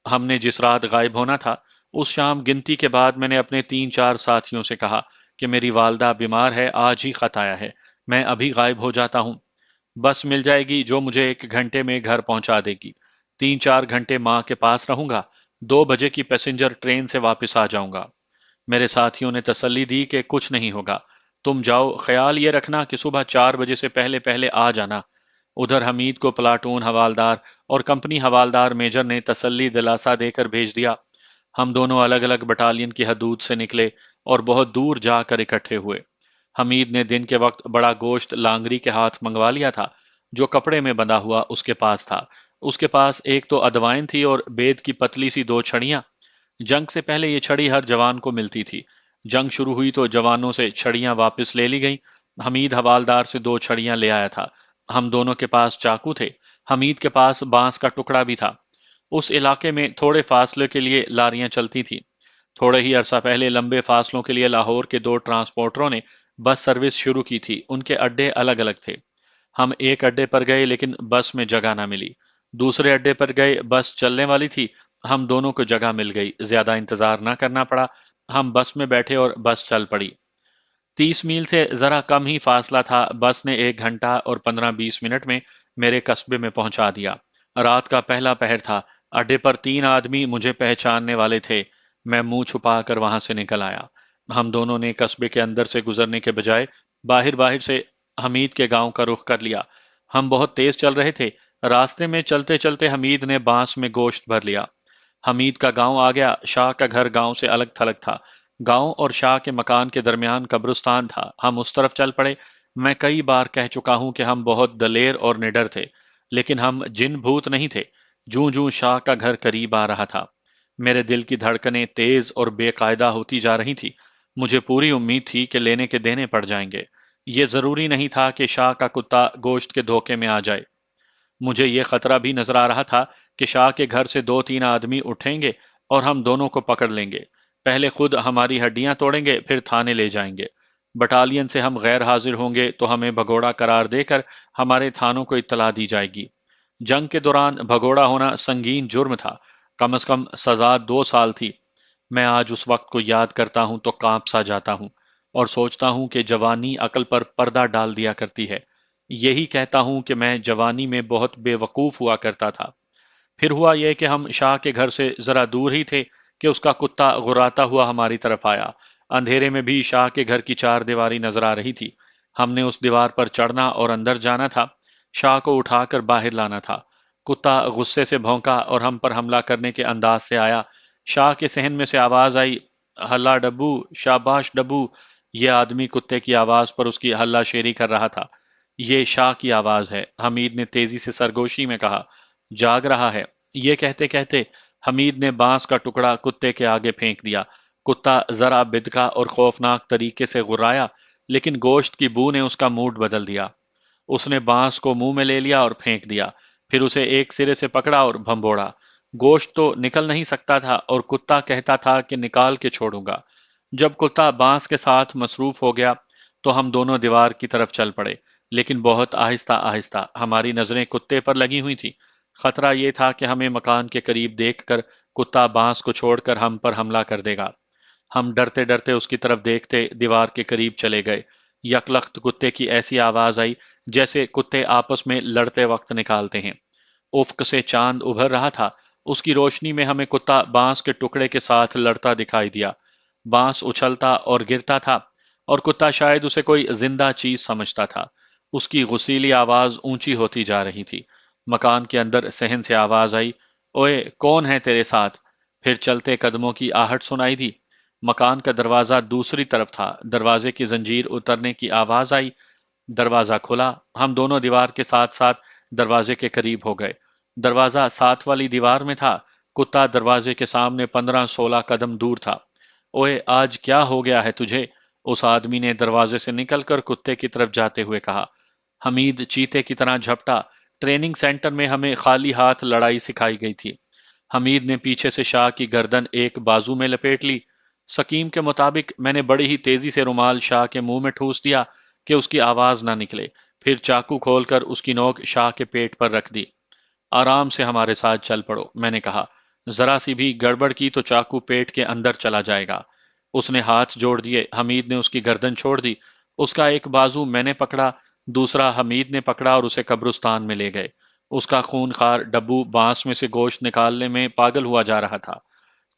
ہم نے جس رات غائب ہونا تھا اس شام گنتی کے بعد میں نے اپنے 3 4 ساتھیوں سے کہا کہ میری والدہ بیمار ہے، آج ہی خط آیا ہے، میں ابھی غائب ہو جاتا ہوں۔ بس مل جائے گی جو مجھے 1 گھنٹے میں گھر پہنچا دے گی۔ 3 4 گھنٹے ماں کے پاس رہوں گا، 2 بجے کی پیسنجر ٹرین سے واپس آ جاؤں گا۔ میرے ساتھیوں نے تسلی دی کہ کچھ نہیں ہوگا، تم جاؤ، خیال یہ رکھنا کہ صبح 4 بجے سے پہلے پہلے آ جانا۔ ادھر حمید کو پلاٹون حوالدار اور کمپنی حوالدار میجر نے تسلی دلاسا دے کر بھیج دیا۔ ہم دونوں الگ الگ بٹالین کی حدود سے نکلے اور بہت دور جا کر اکٹھے ہوئے۔ حمید نے دن کے وقت بڑا گوشت لانگری کے ہاتھ منگوا لیا تھا جو کپڑے میں بندھا ہوا اس کے پاس تھا۔ اس کے پاس ایک تو ادوائن تھی اور بید کی پتلی سی 2 چھڑیاں۔ جنگ سے پہلے یہ چھڑی ہر جوان کو ملتی تھی۔ جنگ شروع ہوئی تو جوانوں سے چھڑیاں واپس لے لی گئیں۔ حمید حوالدار سے 2 چھڑیاں لے آیا تھا۔ ہم دونوں کے پاس چاقو تھے، حمید کے پاس بانس کا ٹکڑا بھی تھا۔ اس علاقے میں تھوڑے فاصلے کے لیے لاریاں چلتی تھیں۔ تھوڑے ہی عرصہ پہلے لمبے فاصلوں کے لیے لاہور کے 2 ٹرانسپورٹروں نے بس سروس شروع کی تھی۔ ان کے اڈے الگ الگ تھے۔ ہم ایک اڈے پر گئے لیکن بس میں جگہ نہ ملی۔ دوسرے اڈے پر گئے، بس چلنے والی تھی، ہم دونوں کو جگہ مل گئی، زیادہ انتظار نہ کرنا پڑا، ہم بس میں بیٹھے اور بس چل پڑی۔ 30 میل سے ذرا کم ہی فاصلہ تھا۔ بس نے 1 گھنٹہ اور 15 20 منٹ میں میرے قصبے میں پہنچا دیا۔ رات کا پہلا پہر تھا۔ اڈے پر 3 آدمی مجھے پہچاننے والے تھے۔ میں منہ چھپا کر وہاں سے نکل آیا۔ ہم دونوں نے قصبے کے اندر سے گزرنے کے بجائے باہر باہر سے حمید کے گاؤں کا رخ کر لیا۔ ہم بہت تیز چل رہے تھے۔ راستے میں چلتے چلتے حمید نے بانس میں گوشت بھر لیا۔ حمید کا گاؤں آ گیا۔ شاہ کا گھر گاؤں سے الگ تھلگ تھا۔ گاؤں اور شاہ کے مکان کے درمیان قبرستان تھا۔ ہم اس طرف چل پڑے۔ میں کئی بار کہہ چکا ہوں کہ ہم بہت دلیر اور نڈر تھے، لیکن ہم جن بھوت نہیں تھے۔ جوں جوں شاہ کا گھر قریب آ رہا تھا میرے دل کی دھڑکنیں تیز اور بے قاعدہ ہوتی جا رہی تھی۔ مجھے پوری امید تھی کہ لینے کے دینے پڑ جائیں گے۔ یہ ضروری نہیں تھا کہ شاہ کا کتا گوشت کے دھوکے میں آ جائے۔ مجھے یہ خطرہ بھی نظر آ رہا تھا کہ شاہ کے گھر سے 2 3 آدمی اٹھیں گے اور ہم دونوں کو پکڑ لیں گے۔ پہلے خود ہماری ہڈیاں توڑیں گے، پھر تھانے لے جائیں گے۔ بٹالین سے ہم غیر حاضر ہوں گے تو ہمیں بھگوڑا قرار دے کر ہمارے تھانوں کو اطلاع دی جائے گی۔ جنگ کے دوران بھگوڑا ہونا سنگین جرم تھا، کم از کم سزا 2 سال تھی۔ میں آج اس وقت کو یاد کرتا ہوں تو کانپ سا جاتا ہوں اور سوچتا ہوں کہ جوانی عقل پر پردہ ڈال دیا کرتی ہے۔ یہی کہتا ہوں کہ میں جوانی میں بہت بے وقوف ہوا کرتا تھا۔ پھر ہوا یہ کہ ہم شاہ کے گھر سے ذرا دور ہی تھے کہ اس کا کتا غراتا ہوا ہماری طرف آیا۔ اندھیرے میں بھی شاہ کے گھر کی 4 دیواری نظر آ رہی تھی۔ ہم نے اس دیوار پر چڑھنا اور اندر جانا تھا۔ شاہ کو اٹھا کر باہر لانا تھا۔ کتا غصے سے بھونکا اور ہم پر حملہ کرنے کے انداز سے آیا۔ شاہ کے صحن میں سے آواز آئی، ہلا ڈبو، شاباش ڈبو۔ یہ آدمی کتے کی آواز پر اس کی ہلا شیری کر رہا تھا۔ یہ شاہ کی آواز ہے، حمید نے تیزی سے سرگوشی میں کہا۔ جاگ رہا ہے۔ یہ کہتے کہتے حمید نے بانس کا ٹکڑا کتے کے آگے پھینک دیا۔ کتا ذرا بدکا اور خوفناک طریقے سے غرایا، لیکن گوشت کی بو نے اس کا موڈ بدل دیا۔ اس نے بانس کو منہ میں لے لیا اور پھینک دیا، پھر اسے ایک سرے سے پکڑا اور بھنبوڑا۔ گوشت تو نکل نہیں سکتا تھا اور کتا کہتا تھا کہ نکال کے چھوڑوں گا۔ جب کتا بانس کے ساتھ مصروف ہو گیا تو ہم دونوں دیوار کی طرف چل پڑے، لیکن بہت آہستہ آہستہ۔ ہماری نظریں کتے پر لگی ہوئی تھی۔ خطرہ یہ تھا کہ ہمیں مکان کے قریب دیکھ کر کتا بانس کو چھوڑ کر ہم پر حملہ کر دے گا۔ ہم ڈرتے ڈرتے اس کی طرف دیکھتے دیوار کے قریب چلے گئے۔ یکلخت کتے کی ایسی آواز آئی جیسے کتے آپس میں لڑتے وقت نکالتے ہیں۔ افق سے چاند ابھر رہا تھا۔ اس کی روشنی میں ہمیں کتا بانس کے ٹکڑے کے ساتھ لڑتا دکھائی دیا۔ بانس اچھلتا اور گرتا تھا اور کتا شاید اسے کوئی زندہ چیز سمجھتا تھا۔ اس کی غسیلی آواز اونچی ہوتی جا رہی تھی۔ مکان کے اندر صحن سے آواز آئی، اوئے کون ہے تیرے ساتھ؟ پھر چلتے قدموں کی آہٹ سنائی دی۔ مکان کا دروازہ دوسری طرف تھا۔ دروازے کی زنجیر اترنے کی آواز آئی، دروازہ کھلا، ہم دونوں دیوار کے ساتھ ساتھ دروازے کے قریب ہو گئے۔ دروازہ ساتھ والی دیوار میں تھا، کتا دروازے کے سامنے 15-16 قدم دور تھا۔ اوئے آج کیا ہو گیا ہے تجھے؟ اس آدمی نے دروازے سے نکل کر کتے کی طرف جاتے ہوئے کہا۔ حمید چیتے کی طرح جھپٹا۔ ٹریننگ سینٹر میں ہمیں خالی ہاتھ لڑائی سکھائی گئی تھی۔ حمید نے پیچھے سے شاہ کی گردن ایک بازو میں لپیٹ لی۔ سکیم کے مطابق میں نے بڑی ہی تیزی سے رومال شاہ کے منہ میں ٹھوس دیا کہ اس کی آواز نہ نکلے، پھر چاقو کھول کر اس کی نوک شاہ کے پیٹ پر رکھ دی۔ آرام سے ہمارے ساتھ چل پڑو، میں نے کہا۔ ذرا سی بھی گڑبڑ کی تو چاقو پیٹ کے اندر چلا جائے گا۔ اس نے ہاتھ جوڑ دیے۔ حمید نے اس کی گردن چھوڑ دی۔ اس کا ایک بازو میں نے پکڑا، دوسرا حمید نے پکڑا اور اسے قبرستان میں لے گئے۔ اس کا خون خوار ڈبو بانس میں سے گوشت نکالنے میں پاگل ہوا جا رہا تھا۔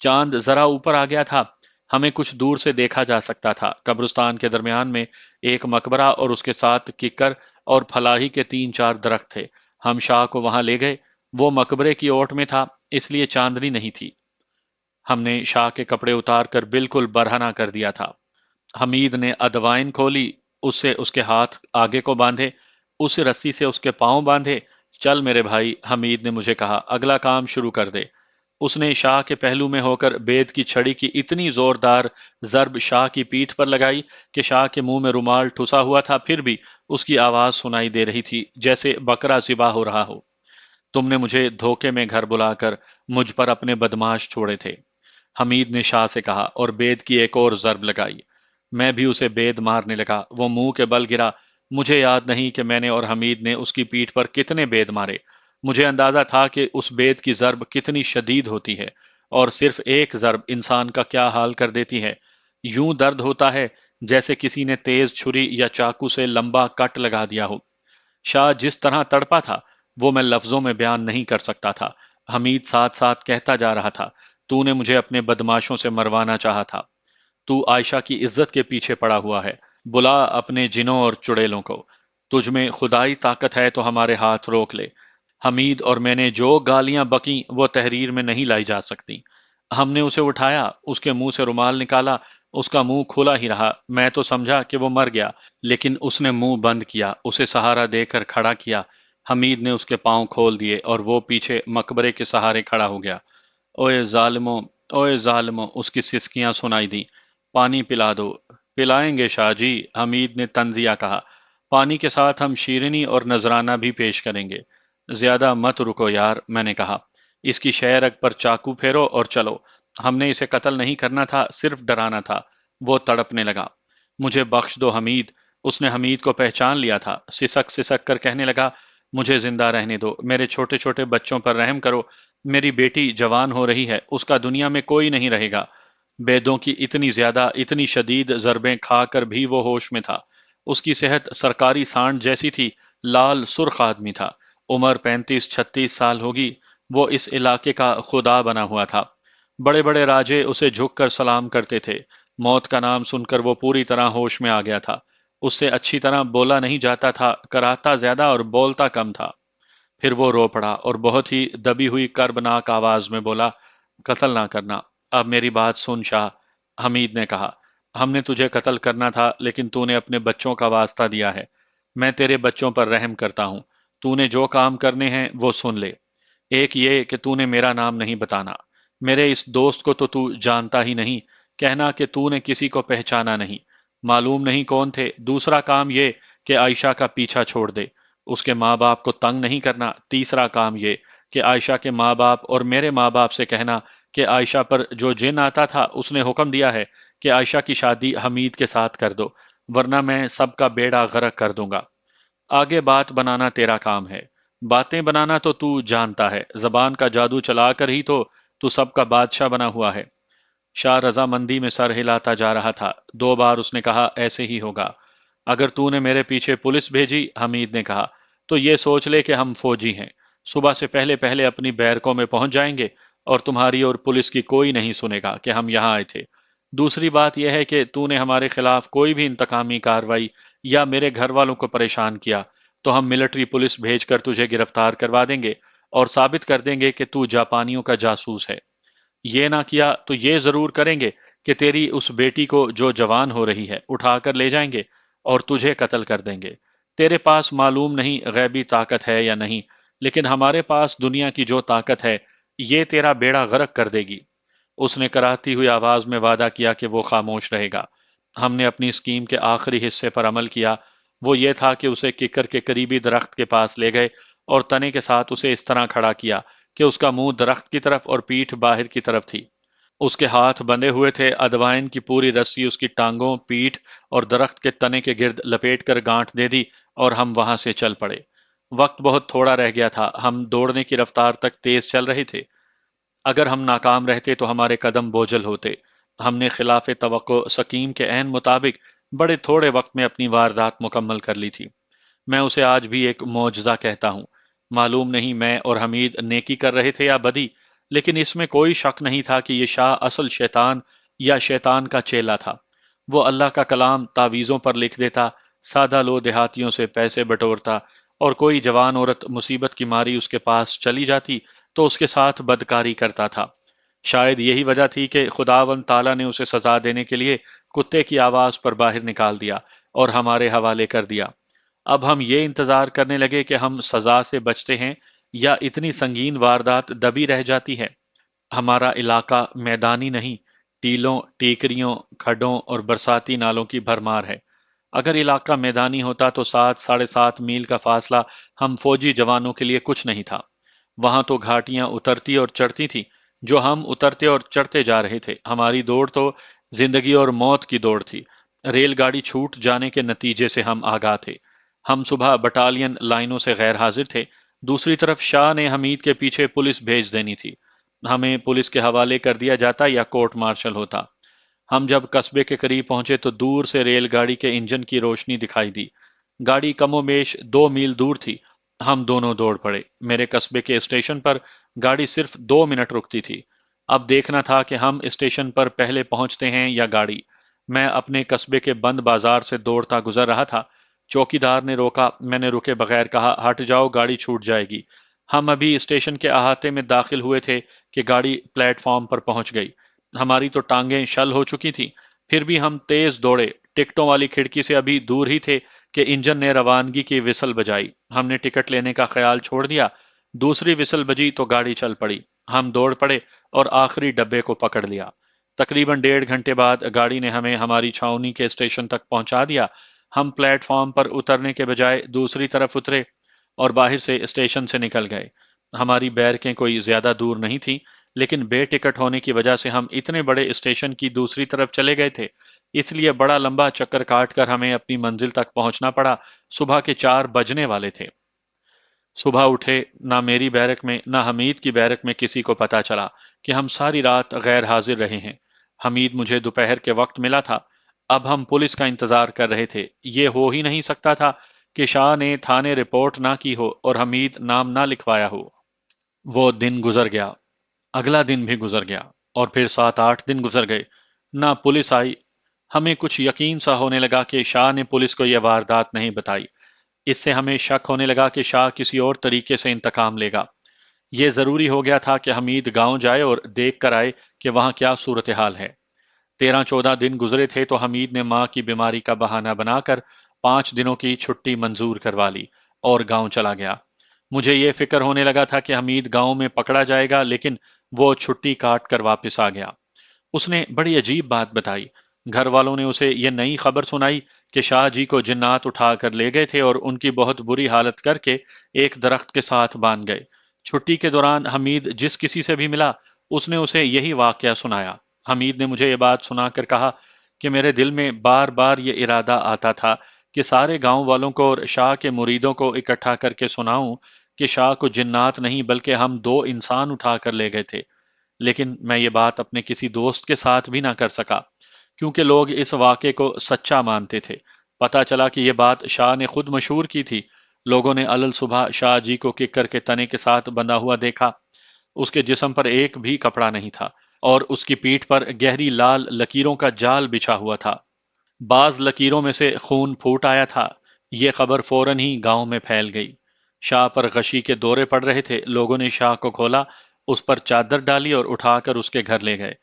چاند ذرا اوپر آ گیا تھا، ہمیں کچھ دور سے دیکھا جا سکتا تھا۔ قبرستان کے درمیان میں ایک مقبرہ اور اس کے ساتھ ککر اور پھلاہی کے 3-4 درخت تھے۔ ہم شاہ کو وہاں لے گئے۔ وہ مقبرے کی اوٹ میں تھا، اس لیے چاندنی نہیں تھی۔ ہم نے شاہ کے کپڑے اتار کر بالکل برہنہ کر دیا تھا۔ حمید نے ادوائن کھولی، اس سے اس کے ہاتھ آگے کو باندھے، اس رسی سے اس کے پاؤں باندھے۔ چل میرے بھائی، حمید نے مجھے کہا، اگلا کام شروع کر دے۔ اس نے شاہ کے پہلو میں ہو کر بید کی چھڑی کی اتنی زوردار ضرب شاہ کی پیٹھ پر لگائی کہ شاہ کے منہ میں رومال ٹھسا ہوا تھا، پھر بھی اس کی آواز سنائی دے رہی تھی جیسے بکرا ذبح ہو رہا ہو۔ تم نے مجھے دھوکے میں گھر بلا کر مجھ پر اپنے بدماش چھوڑے تھے، حمید نے شاہ سے کہا اور بید کی ایک اور ضرب لگائی۔ میں بھی اسے بید مارنے لگا۔ وہ منہ کے بل گرا۔ مجھے یاد نہیں کہ میں نے اور حمید نے اس کی پیٹھ پر کتنے بید مارے۔ مجھے اندازہ تھا کہ اس بید کی ضرب کتنی شدید ہوتی ہے، اور صرف ایک ضرب انسان کا کیا حال کر دیتی ہے۔ یوں درد ہوتا ہے جیسے کسی نے تیز چھری یا چاقو سے لمبا کٹ لگا دیا ہو۔ شاہ جس طرح تڑپا تھا وہ میں لفظوں میں بیان نہیں کر سکتا تھا۔ حمید ساتھ ساتھ کہتا جا رہا تھا، تو نے مجھے اپنے بدماشوں سے مروانا چاہا تھا۔ تو عائشہ کی عزت کے پیچھے پڑا ہوا ہے۔ بلا اپنے جنوں اور چڑیلوں کو۔ تجھ میں خدائی طاقت ہے تو ہمارے ہاتھ روک لے۔ حمید اور میں نے جو گالیاں بکیں وہ تحریر میں نہیں لائی جا سکتی۔ ہم نے اسے اٹھایا، اس کے منہ سے رومال نکالا، اس کا منہ کھلا ہی رہا۔ میں تو سمجھا کہ وہ مر گیا، لیکن اس نے منہ بند کیا، اسے سہارا دے کر کھڑا کیا۔ حمید نے اس کے پاؤں کھول دیے اور وہ پیچھے مقبرے کے سہارے کھڑا ہو گیا۔ اوئے ظالموں، اوئے ظالموں، اس کی سسکیاں سنائی دیں۔ پانی پلا دو۔ پلائیں گے شاہ جی، حمید نے طنزیہ کہا۔ پانی کے ساتھ ہم شیرینی اور نذرانہ بھی پیش کریں گے۔ زیادہ مت رکو یار، میں نے کہا۔ اس کی شہ رگ پر چاقو پھیرو اور چلو۔ ہم نے اسے قتل نہیں کرنا تھا، صرف ڈرانا تھا۔ وہ تڑپنے لگا۔ مجھے بخش دو حمید۔ اس نے حمید کو پہچان لیا تھا۔ سسک سسک کر کہنے لگا، مجھے زندہ رہنے دو، میرے چھوٹے چھوٹے بچوں پر رحم کرو۔ میری بیٹی جوان ہو رہی ہے، اس کا دنیا میں کوئی نہیں رہے گا۔ بیدوں کی اتنی زیادہ، اتنی شدید ضربیں کھا کر بھی وہ ہوش میں تھا۔ اس کی صحت سرکاری سانڈ جیسی تھی، لال سرخ آدمی تھا۔ عمر 35-36 سال ہوگی۔ وہ اس علاقے کا خدا بنا ہوا تھا۔ بڑے بڑے راجے اسے جھک کر سلام کرتے تھے۔ موت کا نام سن کر وہ پوری طرح ہوش میں آ گیا تھا۔ اس سے اچھی طرح بولا نہیں جاتا تھا، کراتا زیادہ اور بولتا کم تھا۔ پھر وہ رو پڑا اور بہت ہی دبی ہوئی کربناک آواز میں بولا، قتل نہ کرنا۔ اب میری بات سن شاہ، حمید نے کہا۔ ہم نے تجھے قتل کرنا تھا، لیکن تو نے اپنے بچوں کا واسطہ دیا ہے۔ میں تیرے بچوں پر رحم کرتا ہوں۔ تو نے جو کام کرنے ہیں وہ سن لے۔ ایک یہ کہ تو نے میرا نام نہیں بتانا۔ میرے اس دوست کو تو جانتا ہی نہیں۔ کہنا کہ تو نے کسی کو پہچانا نہیں، معلوم نہیں کون تھے۔ دوسرا کام یہ کہ عائشہ کا پیچھا چھوڑ دے، اس کے ماں باپ کو تنگ نہیں کرنا۔ تیسرا کام یہ کہ عائشہ کے ماں باپ اور میرے ماں باپ سے کہنا کہ عائشہ پر جو جن آتا تھا اس نے حکم دیا ہے کہ عائشہ کی شادی حمید کے ساتھ کر دو، ورنہ میں سب کا بیڑا غرق کر دوں گا۔ آگے بات بنانا تیرا کام ہے۔ باتیں بنانا تو جانتا ہے، زبان کا جادو چلا کر ہی تو سب کا بادشاہ بنا ہوا ہے۔ شاہ رضامندی میں سر ہلاتا جا رہا تھا۔ 2 بار اس نے کہا، ایسے ہی ہوگا۔ اگر تو نے میرے پیچھے پولیس بھیجی، حمید نے کہا، تو یہ سوچ لے کہ ہم فوجی ہیں۔ صبح سے پہلے پہلے اپنی بیرکوں میں پہنچ جائیں گے اور تمہاری اور پولیس کی کوئی نہیں سنے گا کہ ہم یہاں آئے تھے۔ دوسری بات یہ ہے کہ تو نے ہمارے خلاف کوئی بھی انتقامی کارروائی یا میرے گھر والوں کو پریشان کیا تو ہم ملٹری پولیس بھیج کر تجھے گرفتار کروا دیں گے اور ثابت کر دیں گے کہ تو جاپانیوں کا جاسوس ہے۔ یہ نہ کیا تو یہ ضرور کریں گے کہ تیری اس بیٹی کو جو جوان ہو رہی ہے اٹھا کر لے جائیں گے اور تجھے قتل کر دیں گے۔ تیرے پاس معلوم نہیں غیبی طاقت ہے یا نہیں، لیکن ہمارے پاس دنیا کی جو طاقت ہے یہ تیرا بیڑا غرق کر دے گی۔ اس نے کراہتی ہوئی آواز میں وعدہ کیا کہ وہ خاموش رہے گا۔ ہم نے اپنی اسکیم کے آخری حصے پر عمل کیا، وہ یہ تھا کہ اسے ککر کے قریبی درخت کے پاس لے گئے اور تنے کے ساتھ اسے اس طرح کھڑا کیا کہ اس کا منہ درخت کی طرف اور پیٹھ باہر کی طرف تھی۔ اس کے ہاتھ بندھے ہوئے تھے، ادوائن کی پوری رسی اس کی ٹانگوں، پیٹھ اور درخت کے تنے کے گرد لپیٹ کر گانٹھ دے دی اور ہم وہاں سے چل پڑے۔ وقت بہت تھوڑا رہ گیا تھا، ہم دوڑنے کی رفتار تک تیز چل رہے تھے۔ اگر ہم ناکام رہتے تو ہمارے قدم بوجھل ہوتے۔ ہم نے خلاف توقع سکیم کے عین مطابق بڑے تھوڑے وقت میں اپنی واردات مکمل کر لی تھی۔ میں اسے آج بھی ایک معجزہ کہتا ہوں۔ معلوم نہیں میں اور حمید نیکی کر رہے تھے یا بدی، لیکن اس میں کوئی شک نہیں تھا کہ یہ شاہ اصل شیطان یا شیطان کا چیلا تھا۔ وہ اللہ کا کلام تعویذوں پر لکھ دیتا، سادہ لو دیہاتیوں سے پیسے بٹورتا، اور کوئی جوان عورت مصیبت کی ماری اس کے پاس چلی جاتی تو اس کے ساتھ بدکاری کرتا تھا۔ شاید یہی وجہ تھی کہ خداوند تعالیٰ نے اسے سزا دینے کے لیے کتے کی آواز پر باہر نکال دیا اور ہمارے حوالے کر دیا۔ اب ہم یہ انتظار کرنے لگے کہ ہم سزا سے بچتے ہیں یا اتنی سنگین واردات دبی رہ جاتی ہے۔ ہمارا علاقہ میدانی نہیں، ٹیلوں، ٹیکریوں، کھڈوں اور برساتی نالوں کی بھرمار ہے۔ اگر علاقہ میدانی ہوتا تو 7 ساڑھے 7 میل کا فاصلہ ہم فوجی جوانوں کے لیے کچھ نہیں تھا۔ وہاں تو گھاٹیاں اترتی اور چڑھتی تھیں، جو ہم اترتے اور چڑھتے جا رہے تھے۔ ہماری دوڑ تو زندگی اور موت کی دوڑ تھی۔ ریل گاڑی چھوٹ جانے کے نتیجے سے ہم آگاہ تھے۔ ہم صبح بٹالین لائنوں سے غیر حاضر تھے۔ دوسری طرف شاہ نے حمید کے پیچھے پولیس بھیج دینی تھی۔ ہمیں پولیس کے حوالے کر دیا جاتا یا کورٹ مارشل ہوتا۔ ہم جب قصبے کے قریب پہنچے تو دور سے ریل گاڑی کے انجن کی روشنی دکھائی دی۔ گاڑی کم و بیش 2 میل دور تھی۔ ہم دونوں دوڑ پڑے۔ میرے قصبے کے اسٹیشن پر گاڑی صرف 2 منٹ رکتی تھی۔ اب دیکھنا تھا کہ ہم اسٹیشن پر پہلے پہنچتے ہیں یا گاڑی۔ میں اپنے قصبے کے بند بازار سے دوڑتا گزر رہا تھا۔ چوکیدار نے روکا، میں نے رکے بغیر کہا، ہٹ جاؤ، گاڑی چھوٹ جائے گی۔ ہم ابھی اسٹیشن کے احاطے میں داخل ہوئے تھے کہ گاڑی پلیٹ فارم پر پہنچ گئی۔ ہماری تو ٹانگیں شل ہو چکی تھیں، پھر بھی ہم تیز دوڑے۔ ٹکٹوں والی کھڑکی سے ابھی دور ہی تھے کہ انجن نے روانگی کی وسل بجائی۔ ہم نے ٹکٹ لینے کا خیال چھوڑ دیا۔ دوسری وسل بجی تو گاڑی چل پڑی۔ ہم دوڑ پڑے اور آخری ڈبے کو پکڑ لیا۔ تقریباً 1.5 گھنٹے بعد گاڑی نے ہمیں ہماری چھاؤنی کے اسٹیشن تک پہنچا دیا۔ ہم پلیٹ فارم پر اترنے کے بجائے دوسری طرف اترے اور باہر سے اسٹیشن سے نکل گئے۔ ہماری بیرکیں کوئی زیادہ دور نہیں تھیں، لیکن بے ٹکٹ ہونے کی وجہ سے ہم اتنے بڑے اسٹیشن کی دوسری طرف چلے گئے تھے، اس لیے بڑا لمبا چکر کاٹ کر ہمیں اپنی منزل تک پہنچنا پڑا۔ صبح کے 4 بجنے والے تھے۔ صبح اٹھے، نہ میری بیرک میں نہ حمید کی بیرک میں کسی کو پتا چلا کہ ہم ساری رات غیر حاضر رہے ہیں۔ حمید مجھے دوپہر کے وقت ملا تھا۔ اب ہم پولیس کا انتظار کر رہے تھے۔ یہ ہو ہی نہیں سکتا تھا کہ شاہ نے تھانے رپورٹ نہ کی ہو اور حمید نام نہ لکھوایا ہو۔ وہ دن گزر گیا، اگلا دن بھی گزر گیا، اور پھر 7-8 دن گزر گئے۔ نہ پولیس آئی۔ ہمیں کچھ یقین سا ہونے لگا کہ شاہ نے پولیس کو یہ واردات نہیں بتائی۔ اس سے ہمیں شک ہونے لگا کہ شاہ کسی اور طریقے سے انتقام لے گا۔ یہ ضروری ہو گیا تھا کہ حمید گاؤں جائے اور دیکھ کر آئے کہ وہاں کیا صورتحال ہے۔ 13-14 دن گزرے تھے تو حمید نے ماں کی بیماری کا بہانہ بنا کر 5 دنوں کی چھٹی منظور کروا لی اور گاؤں چلا گیا۔ مجھے یہ فکر ہونے لگا تھا کہ حمید گاؤں میں پکڑا جائے گا، لیکن وہ چھٹی کاٹ کر واپس آ گیا۔ اس نے بڑی عجیب بات بتائی۔ گھر والوں نے اسے یہ نئی خبر سنائی کہ شاہ جی کو جنات اٹھا کر لے گئے تھے اور ان کی بہت بری حالت کر کے ایک درخت کے ساتھ باندھ گئے۔ چھٹی کے دوران حمید جس کسی سے بھی ملا، اس نے اسے یہی واقعہ سنایا۔ حمید نے مجھے یہ بات سنا کر کہا کہ میرے دل میں بار بار یہ ارادہ آتا تھا کہ سارے گاؤں والوں کو اور شاہ کے مریدوں کو اکٹھا کر کے سناؤں کہ شاہ کو جنات نہیں بلکہ ہم 2 انسان اٹھا کر لے گئے تھے، لیکن میں یہ بات اپنے کسی دوست کے ساتھ بھی نہ کر سکا، کیونکہ لوگ اس واقعے کو سچا مانتے تھے۔ پتہ چلا کہ یہ بات شاہ نے خود مشہور کی تھی۔ لوگوں نے علل صبح شاہ جی کو ککر کے تنے کے ساتھ بندھا ہوا دیکھا۔ اس کے جسم پر ایک بھی کپڑا نہیں تھا اور اس کی پیٹھ پر گہری لال لکیروں کا جال بچھا ہوا تھا۔ بعض لکیروں میں سے خون پھوٹ آیا تھا۔ یہ خبر فوراً ہی گاؤں میں پھیل گئی۔ شاہ پر غشی کے دورے پڑ رہے تھے۔ لوگوں نے شاہ کو کھولا، اس پر چادر ڈالی اور اٹھا کر اس کے گھر لے گئے۔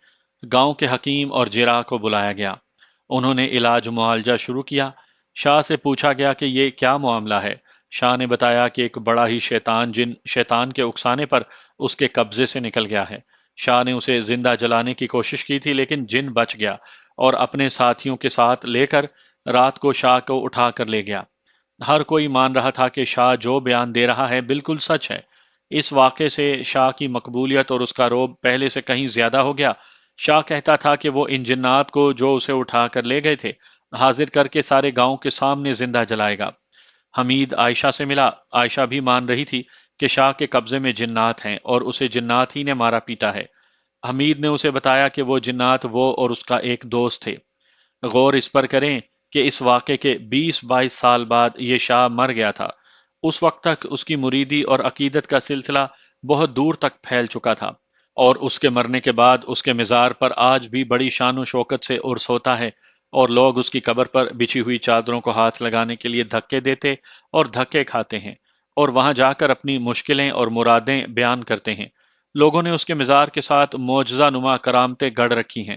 گاؤں کے حکیم اور جراح کو بلایا گیا۔ انہوں نے علاج معالجہ شروع کیا۔ شاہ سے پوچھا گیا کہ یہ کیا معاملہ ہے۔ شاہ نے بتایا کہ ایک بڑا ہی جن شیطان کے اکسانے پر اس کے قبضے سے نکل گیا ہے۔ شاہ نے اسے زندہ جلانے کی کوشش کی تھی لیکن جن بچ گیا اور اپنے ساتھیوں کے ساتھ لے کر رات کو شاہ کو اٹھا کر لے گیا۔ ہر کوئی مان رہا تھا کہ شاہ جو بیان دے رہا ہے بالکل سچ ہے۔ اس واقعے سے شاہ کی مقبولیت اور اس کا رعب پہلے سے کہیں زیادہ ہو گیا۔ شاہ کہتا تھا کہ وہ ان جنات کو جو اسے اٹھا کر لے گئے تھے حاضر کر کے سارے گاؤں کے سامنے زندہ جلائے گا۔ حمید عائشہ سے ملا۔ عائشہ بھی مان رہی تھی کہ شاہ کے قبضے میں جنات ہیں اور اسے جنات ہی نے مارا پیٹا ہے۔ حمید نے اسے بتایا کہ وہ جنات وہ اور اس کا ایک دوست تھے۔ غور اس پر کریں کہ اس واقعے کے 20-22 سال بعد یہ شاہ مر گیا تھا۔ اس وقت تک اس کی مریدی اور عقیدت کا سلسلہ بہت دور تک پھیل چکا تھا، اور اس کے مرنے کے بعد اس کے مزار پر آج بھی بڑی شان و شوکت سے عرس ہوتا ہے، اور لوگ اس کی قبر پر بچھی ہوئی چادروں کو ہاتھ لگانے کے لیے دھکے دیتے اور دھکے کھاتے ہیں، اور وہاں جا کر اپنی مشکلیں اور مرادیں بیان کرتے ہیں۔ لوگوں نے اس کے مزار کے ساتھ معجزہ نما کرامتیں گڑھ رکھی ہیں۔